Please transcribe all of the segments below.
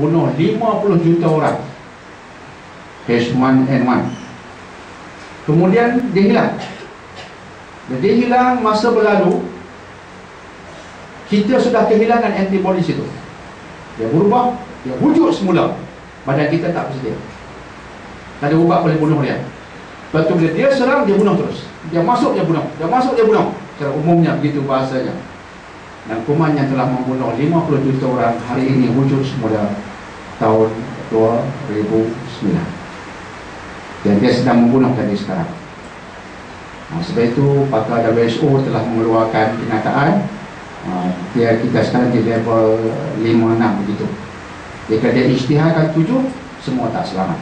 membunuh 50 juta orang, H1N1. Kemudian dia hilang. Dia hilang, masa berlalu, kita sudah kehilangan antibodies itu. Dia berubah, dia wujud semula. Badan kita tak bersedia, tak ada ubat boleh bunuh dia. Lepas tu bila dia serang, dia bunuh terus. Dia masuk, dia bunuh. Dia masuk, dia bunuh. Secara umumnya begitu bahasanya. Dan kuman yang telah membunuh 50 juta orang hari ini wujud semula tahun 2009. Dan dia sedang membunuh tadi sekarang. Sebab itu pakar WHO telah mengeluarkan kenyataan, kita sekarang di level 5-6 begitu. Jika dia isytiharkan 7, semua tak selamat.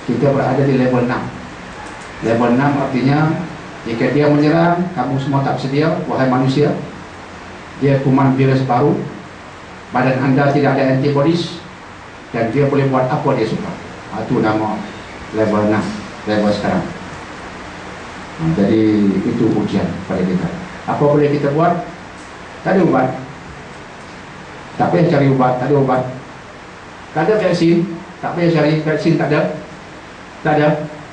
Kita berada di level 6. Level 6 artinya jika dia menyerang, kamu semua tak bersedia, wahai manusia. Dia kuman virus baru, badan anda tidak ada antibodies, dan dia boleh buat apa dia suka. Itu nama level 6, level sekarang. Jadi itu ujian pada kita. Apa boleh kita buat? Tak ada ubat. Tak payah cari ubat, tak ada ubat. Tak ada vaksin, tak payah cari vaksin, tak ada.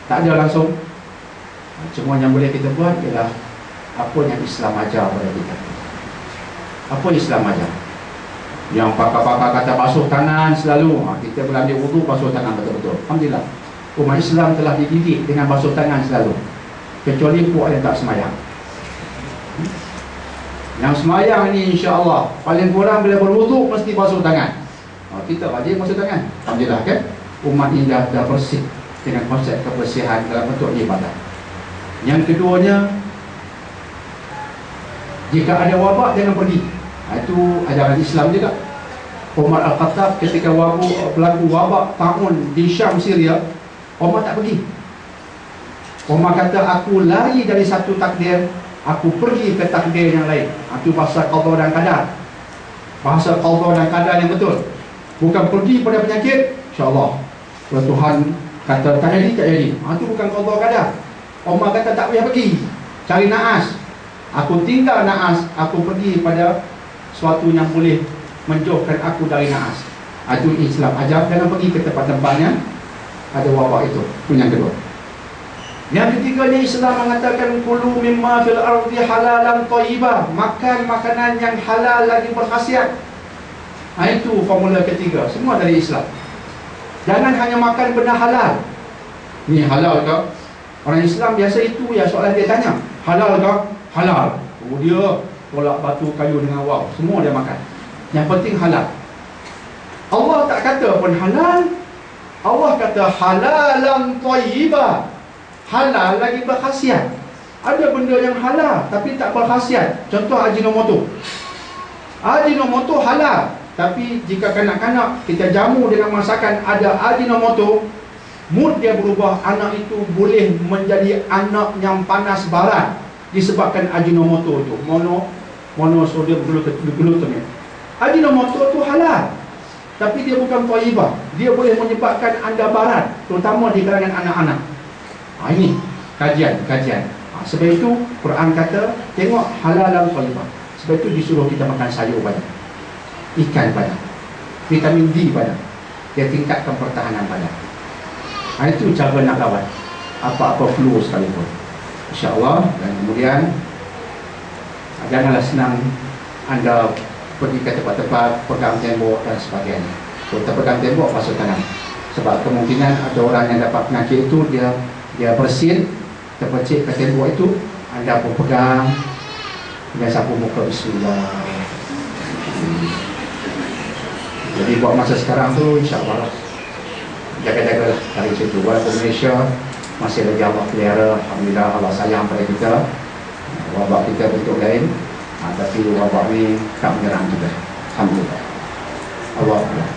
Tak ada langsung. Semua yang boleh kita buat ialah apa yang Islam ajar pada kita. Apa Islam ajar? Yang pakar-pakar kata basuh tangan selalu, kita bila ambil wudu basuh tangan betul-betul. Alhamdulillah, umat Islam telah dididik dengan basuh tangan selalu, kecuali puak yang tak semayang. Yang semayang ni insya-Allah paling kurang bila berwuduk mesti basuh tangan. Kita rajin basuh tangan. Alhamdulillah kan? Umat ini dah bersih dengan konsep kebersihan dalam bentuk ibadah. Yang keduanya, jika ada wabak jangan pergi. Itu ajaran Islam juga. Umar Al-Khattab ketika berlaku wabak taun di Syam, Syria, Umar tak pergi. Umar kata, aku lari dari satu takdir, aku pergi ke takdir yang lain. Itu bahasa qada dan qadar. Bahasa qada dan qadar yang betul. Bukan pergi pada penyakit, insya-Allah kalau Tuhan kata tak jadi, tak jadi. Itu bukan qada qadar. Umar kata tak payah pergi cari naas, aku tinggal naas, aku pergi pada sesuatu yang boleh menjauhkan aku dari naas. Itu Islam ajar, jangan pergi ke tempat-tempat yang ada wabak itu. Itu yang kedua. Yang ketiganya, Islam mengatakan kulu mimma fil ardi halalan thayyibah, makan makanan yang halal lagi berkhasiat. Itu formula ketiga, semua dari Islam. Jangan hanya makan benda halal. Ni halal ke? Orang Islam biasa itu ya soalan dia tanya, halal ke? Halal. Dia tolak batu kayu dengan wow, semua dia makan. Yang penting halal. Allah tak kata pun halal. Allah kata halalan thayyibah, halal lagi berkhasiat. Ada benda yang halal tapi tak berkhasiat. Contoh ajinomoto. Ajinomoto halal, tapi jika kanak-kanak kita jamu dengan masakan ada ajinomoto, mood dia berubah, anak itu boleh menjadi anak yang panas barat disebabkan ajinomoto itu, monosodium glutamate. Ajinomoto itu halal, tapi dia bukan thayyibah. Dia boleh menyebabkan anda barat, terutama di kalangan anak-anak. Ini kajian. Sebab itu Quran kata tengok halal dan thayyibah. Sebab itu disuruh kita makan sayur banyak, ikan banyak, vitamin D banyak. Dia tingkatkan pertahanan badan. Itu cara nak lawan apa-apa flu sekalipun, insya-Allah. Dan kemudian janganlah senang anda pergi ke tempat-tempat pegang tembok dan sebagainya. Kalau terpegang tembok, basuh tangan. Sebab kemungkinan ada orang yang dapat penyakit itu, dia bersin, terpercik ke tembok itu, anda pun pegang, dan sapu muka bismillah. Jadi buat masa sekarang tu insya-Allah jaga-jagalah dari situ. Walaupun Malaysia masih lagi Allah pelihara, alhamdulillah Allah sayang pada kita. Wabak kita bentuk lain, tapi wabak ni tak menyerang juga, alhamdulillah. Allah Allah.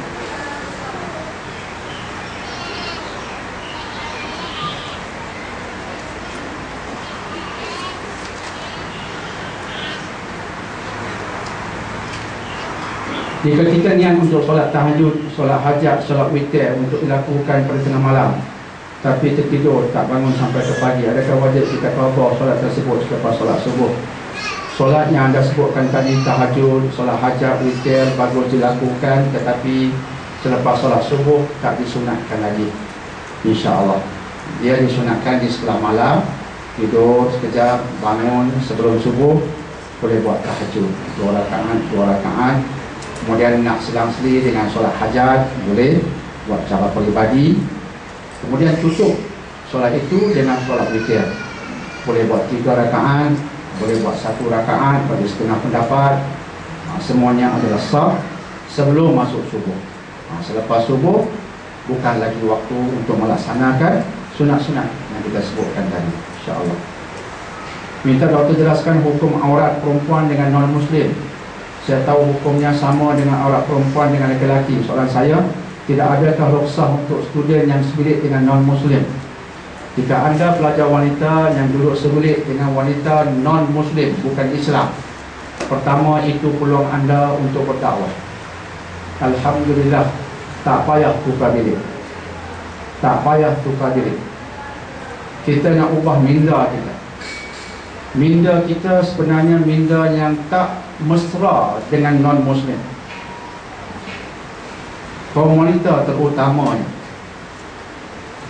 Jika kita niat untuk solat tahajud, solat hajat, solat witir untuk dilakukan pada tengah malam, tapi tertidur tak bangun sampai ke pagi, adakah wajib kita qada solat tersebut selepas solat subuh? Solat yang anda sebutkan tadi, tahajud, solat hajat, witir, bagus dilakukan, tetapi Selepas solat subuh tak disunatkan lagi, insya-Allah. Dia disunatkan di sebelah malam, tidur sekejap, bangun sebelum subuh, boleh buat tahajud 2 rakaat. Kemudian nak selang-seli dengan solat hajat, boleh buat cara peribadi. Kemudian tutup solat itu dengan solat witir. Boleh buat 3 rakaat, boleh buat 1 rakaat pada setengah pendapat. Semuanya adalah sah sebelum masuk subuh. Selepas subuh bukan lagi waktu untuk melaksanakan sunat-sunat yang kita sebutkan tadi, insya-Allah. Minta doktor jelaskan hukum aurat perempuan dengan non-muslim. Saya tahu hukumnya sama dengan aurat perempuan dengan lelaki. Soalan saya, tidak adakah rukhsah untuk student yang sebilik dengan non-muslim? Jika anda pelajar wanita yang duduk sebilik dengan wanita non-muslim, bukan Islam, pertama itu peluang anda untuk berdakwah. Alhamdulillah, tak payah tukar bilik. Tak payah tukar bilik. Kita nak ubah minda kita. Minda kita sebenarnya minda yang tak mesra dengan non-muslim. Kaum wanita terutamanya.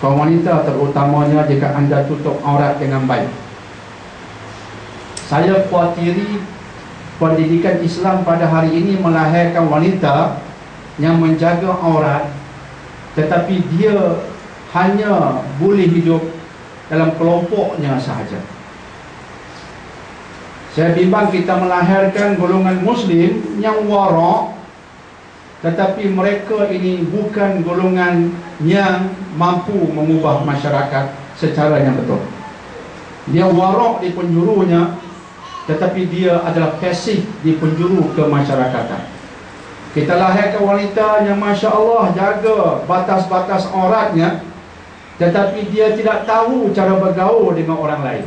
Kaum wanita terutamanya jika anda tutup aurat dengan baik. Saya khawatiri pendidikan Islam pada hari ini melahirkan wanita yang menjaga aurat, tetapi dia hanya boleh hidup dalam kelompoknya sahaja. Saya bimbang kita melahirkan golongan Muslim yang warak, tetapi mereka ini bukan golongan yang mampu mengubah masyarakat secara yang betul. Dia warak di penjurunya, tetapi dia adalah pasif di penjuru kemasyarakatan. Kita lahirkan wanita yang Masya Allah jaga batas-batas auratnya, tetapi dia tidak tahu cara bergaul dengan orang lain.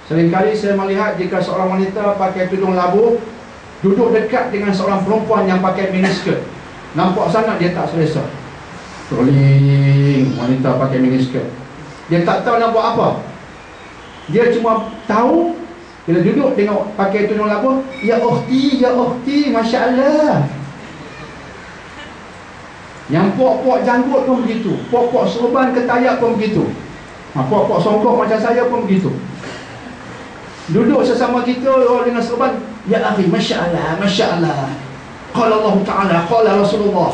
Seringkali saya melihat jika seorang wanita pakai tudung labuh, duduk dekat dengan seorang perempuan yang pakai miniskirt, nampak sangat dia tak selesa. Trolling wanita pakai miniskirt, dia tak tahu nak buat apa. Dia cuma tahu bila duduk dengan pakai tudung labuh, ya ukhti, Masya Allah. Yang pok-pok janggut pun begitu, pok-pok serban ketayak pun begitu, pok-pok songkok macam saya pun begitu. Duduk sesama kita dengan serban, ya akhi, Masya Allah, Masya Allah, qala Allah Ta'ala, qala Rasulullah.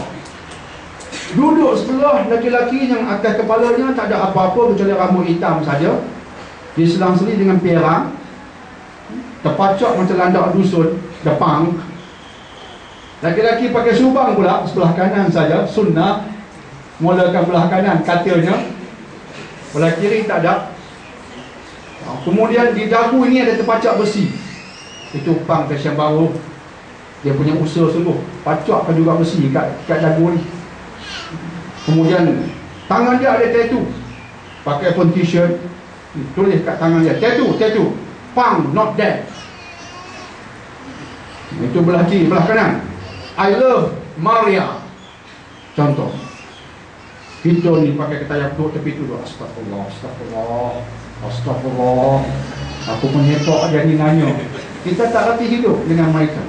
Duduk sebelah laki-laki yang atas kepalanya tak ada apa-apa kecuali rambut hitam saja, diselang-seli dengan perang, terpacak macam landak dusun depan. Laki-laki pakai subang pula sebelah kanan saja, sunnah, mulakan belah kanan katanya, belah kiri tak ada. Kemudian di dagu ini ada terpacak besi. Itu pang fashion baru, dia punya usaha sungguh, pacakkan juga besi kat dagu ni. Kemudian tangan dia ada tattoo, pakai pun t-shirt, tulis kat tangan dia tattoo, pang not dead. Itu belah kiri, belah kanan, I love Maria. Contoh. Kita ni pakai ketayak duduk tepi tu, astagfirullah, astagfirullah, astagfirullah. Aku pun hebat dia ni nanya. Kita tak reti hidup dengan mereka.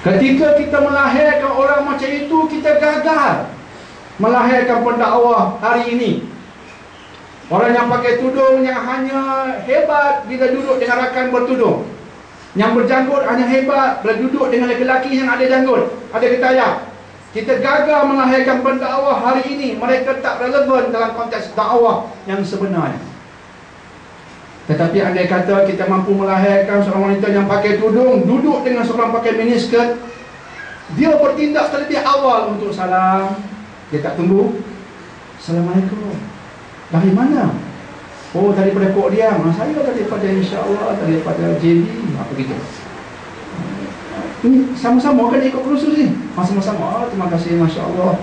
Ketika kita melahirkan orang macam itu, kita gagal melahirkan pendakwah hari ini. Orang yang pakai tudung yang hanya hebat bila duduk dengan rakan bertudung, yang berjanggut hanya hebat bila duduk dengan lelaki yang ada janggut, ada ketayak. Kita gagal melahirkan pendakwah hari ini. Mereka tak relevan dalam konteks dakwah yang sebenarnya. Tetapi andai kata kita mampu melahirkan seorang wanita yang pakai tudung, duduk dengan seorang pakai miniskirt, dia bertindak terlebih awal untuk salam. Dia tak tunggu, Assalamualaikum, dari mana? Oh, daripada Kok Diam. Saya daripada insya-Allah daripada JB. Apa gitu. Ini sama-sama kan ikut kursus ni? Sama-sama. Terima kasih, Masya Allah.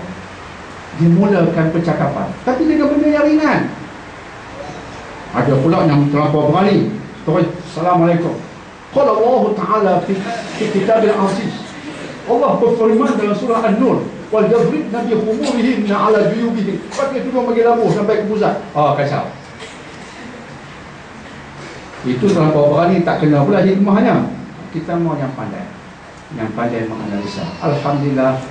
Dimulakan percakapan, tapi dengan benda yang ringan. Ada pula yang terlampau berani. Assalamualaikum. Qala Allah Ta'ala fi kitabil aziz. Allah berfirman dalam surah An-Nur, wal yadribna bi khumurihinna ala juyubihin. Pakai tudung bagi labuh sampai ke pusat. Kacau. Itu terlampau berani, tak kena pula hikmahnya. Kita mau yang pandai, yang pandai menganalisa. Alhamdulillah,